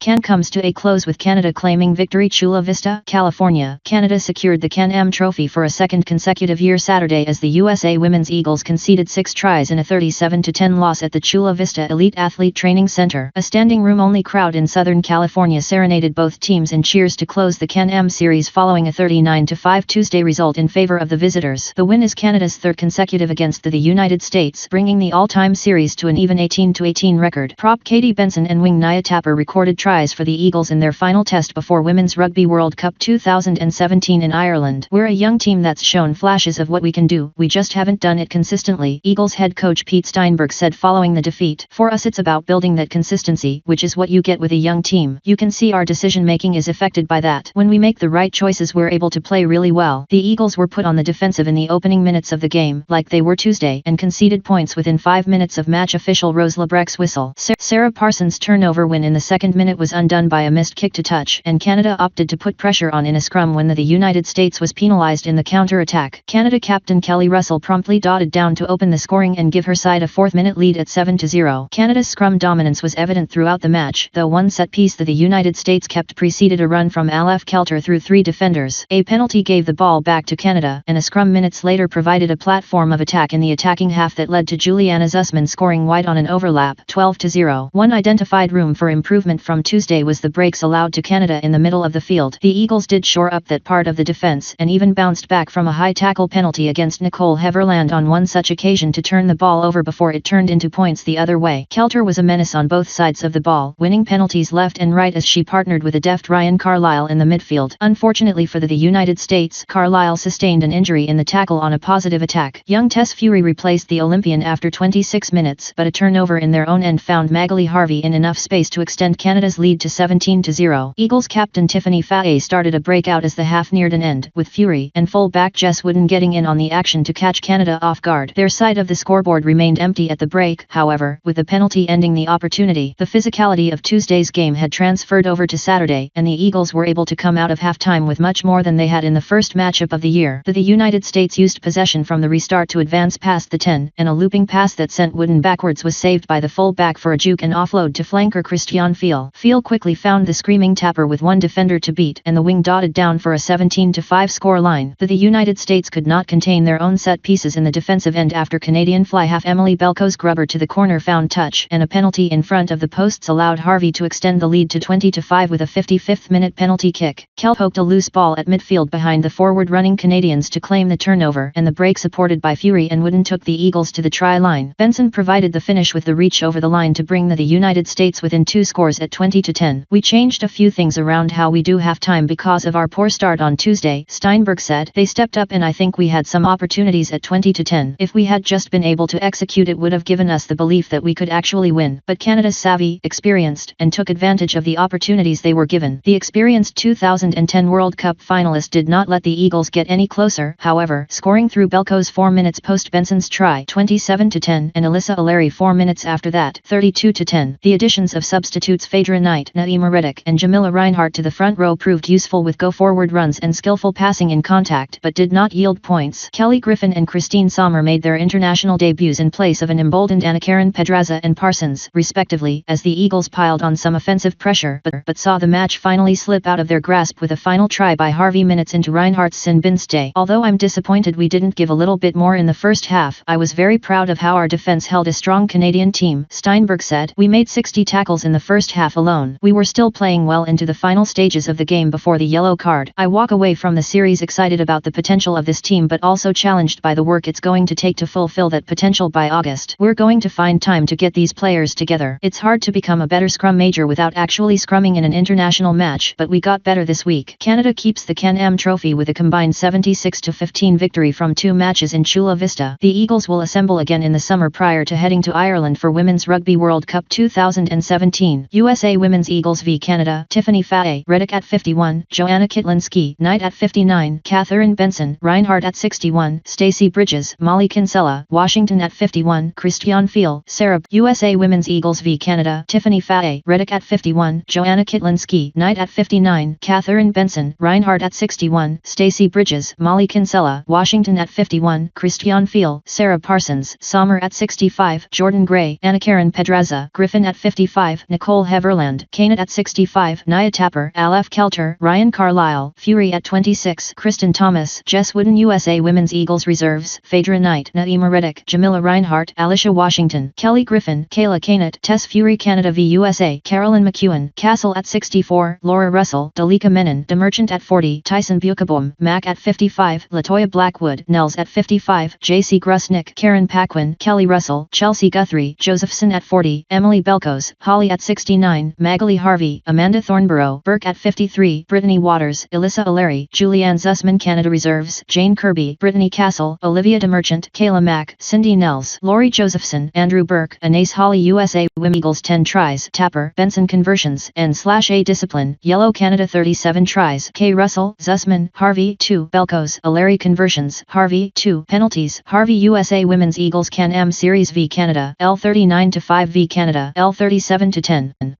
CAN comes to a close with Canada claiming victory. Chula Vista, California. Canada secured the Can-Am trophy for a second consecutive year Saturday as the USA Women's Eagles conceded 6 tries in a 37-10 loss at the Chula Vista Elite Athlete Training Center. A standing room-only crowd in Southern California serenaded both teams in cheers to close the Can-Am series following a 39-5 Tuesday result in favor of the visitors. The win is Canada's third consecutive against the United States, bringing the all-time series to an even 18-18 record. Prop Catie Benson and wing Naya Tapper recorded tries for the Eagles in their final test before Women's Rugby World Cup 2017 in Ireland. We're a young team that's shown flashes of what we can do, we just haven't done it consistently, Eagles head coach Pete Steinberg said following the defeat. For us it's about building that consistency, which is what you get with a young team. You can see our decision-making is affected by that. When we make the right choices we're able to play really well. The Eagles were put on the defensive in the opening minutes of the game, like they were Tuesday, and conceded points within 5 minutes of match official Rose Lebrec's whistle. Sara Parsons' turnover win in the second minute was undone by a missed kick to touch, and Canada opted to put pressure on in a scrum when the United States was penalized in the counter-attack. Canada captain Kelly Russell promptly dotted down to open the scoring and give her side a 4th-minute lead at 7-0. Canada's scrum dominance was evident throughout the match, though one set piece the United States kept preceded a run from Alev Kelter through 3 defenders. A penalty gave the ball back to Canada, and a scrum minutes later provided a platform of attack in the attacking half that led to Juliana Zussman scoring wide on an overlap, 12-0. One identified room for improvement from Tuesday was the breaks allowed to Canada in the middle of the field. The Eagles did shore up that part of the defense and even bounced back from a high tackle penalty against Nicole Heavirland on one such occasion to turn the ball over before it turned into points the other way. Kelter was a menace on both sides of the ball, winning penalties left and right as she partnered with a deft Ryan Carlyle in the midfield. Unfortunately for the United States, Carlyle sustained an injury in the tackle on a positive attack. Young Tess Feury replaced the Olympian after 26 minutes, but a turnover in their own end found Magali Harvey in enough space to extend Canada's lead to 17-0. Eagles captain Tiffany Faaee started a breakout as the half neared an end, with Feury and full-back Jess Wooden getting in on the action to catch Canada off guard. Their side of the scoreboard remained empty at the break, however, with the penalty ending the opportunity. The physicality of Tuesday's game had transferred over to Saturday, and the Eagles were able to come out of halftime with much more than they had in the first matchup of the year. The United States used possession from the restart to advance past the 10, and a looping pass that sent Wooden backwards was saved by the full-back for a juke and offload to flanker Christiane Pheil. Pheil quickly found the screaming Tapper with one defender to beat, and the wing dotted down for a 17-5 score line. The United States could not contain their own set pieces in the defensive end after Canadian fly half Emily Belco's grubber to the corner found touch, and a penalty in front of the posts allowed Harvey to extend the lead to 20-5 with a 55th minute penalty kick. Kelter poked a loose ball at midfield behind the forward-running Canadians to claim the turnover, and the break supported by Feury and Wooden took the Eagles to the try line. Benson provided the finish with the reach over the line to bring the United States within 2 scores at 20-10. We changed a few things around how we do halftime because of our poor start on Tuesday, Steinberg said. They stepped up and I think we had some opportunities at 20-10. If we had just been able to execute it would have given us the belief that we could actually win. But Canada's savvy, experienced, and took advantage of the opportunities they were given. The experienced 2010 World Cup finalist did not let the Eagles get any closer, however, scoring through Belco's 4 minutes post Benson's try, 27-10, and Alyssa O'Leary 4 minutes after that, 32-10. The additions of substitutes Phaedra Knight, Naima Reddick, and Jamila Reinhardt to the front row proved useful with go-forward runs and skillful passing in contact, but did not yield points. Griffin and Christine Sommer made their international debuts in place of an emboldened Annakaren, Pedraza and Parsons, respectively, as the Eagles piled on some offensive pressure, but saw the match finally slip out of their grasp with a final try by Harvey minutes into Reinhardt's sin bin stay. Although I'm disappointed we didn't give a little bit more in the first half, I was very proud of how our defense held a strong Canadian team, Steinberg said. We made 60 tackles in the first half alone. We were still playing well into the final stages of the game before the yellow card. I walk away from the series excited about the potential of this team but also challenged by the work it's going to take to fulfill that potential by August. We're going to find time to get these players together. It's hard to become a better scrum major without actually scrumming in an international match, but we got better this week. Canada keeps the Can-Am trophy with a combined 76-15 victory from 2 matches in Chula Vista. The Eagles will assemble again in the summer prior to heading to Ireland for Women's Rugby World Cup 2017. USA Women's Eagles v Canada. Tiffany Faaee, Reddick at 51, Joanna Kitlinski, Knight at 59, Catie Benson, Reinhardt at 61, Stacey Bridges, Molly Kinsella, Washington at 51, Christiane Pheil, Sara. USA Women's Eagles v Canada. Tiffany Faaee, Reddick at 51, Joanna Kitlinski, Knight at 59, Catie Benson, Reinhardt at 61, Stacey Bridges, Molly Kinsella, Washington at 51, Christiane Pheil, Sara. Parsons, Sommer at 65, Jordan Gray, Annakaren, Pedraza. Pedraza, Griffin at 55, Nicole Heavirland, Canett at 65, Naya Tapper, Alev Kelter, Ryan Carlyle, Feury at 26, Kristen Thomas, Jess Wooden USA Women's Eagles Reserves, Phaedra Knight, Naima Reddick, Jamila Reinhardt, Alicia Washington, Kelly Griffin, Kayla Canett, Tess Feury Canada v USA, Carolyn McEwen, Castle at 64, Laura Russell, Dalika Menon, DeMerchant at 40, Tyson Bukaboom, Mac at 55, Latoya Blackwood, Nels at 55, JC Grusnick, Karen Paquin, Kelly Russell, Chelsea Guthrie, Josephson at 40, Emily Belkos, Holly at 69, Magali Harvey, Amanda Thornborough, Burke at 53, Brittany Waters, Alyssa O'Leary, Julianne Zussman Canada Reserves, Jane Kirby, Brittany Castle, Olivia DeMerchant, Kayla Mack, Cindy Nels, Lori Josephson, Andrew Burke, Anais Holly USA Women Eagles 10 tries, Tapper, Benson conversions, N/A discipline, Yellow Canada 37 tries, K Russell, Zussman, Harvey 2, Belkos, O'Leary conversions, Harvey 2, penalties, Harvey USA Women's Eagles Can-Am Series v Canada, L39-5 v Canada, L37-10.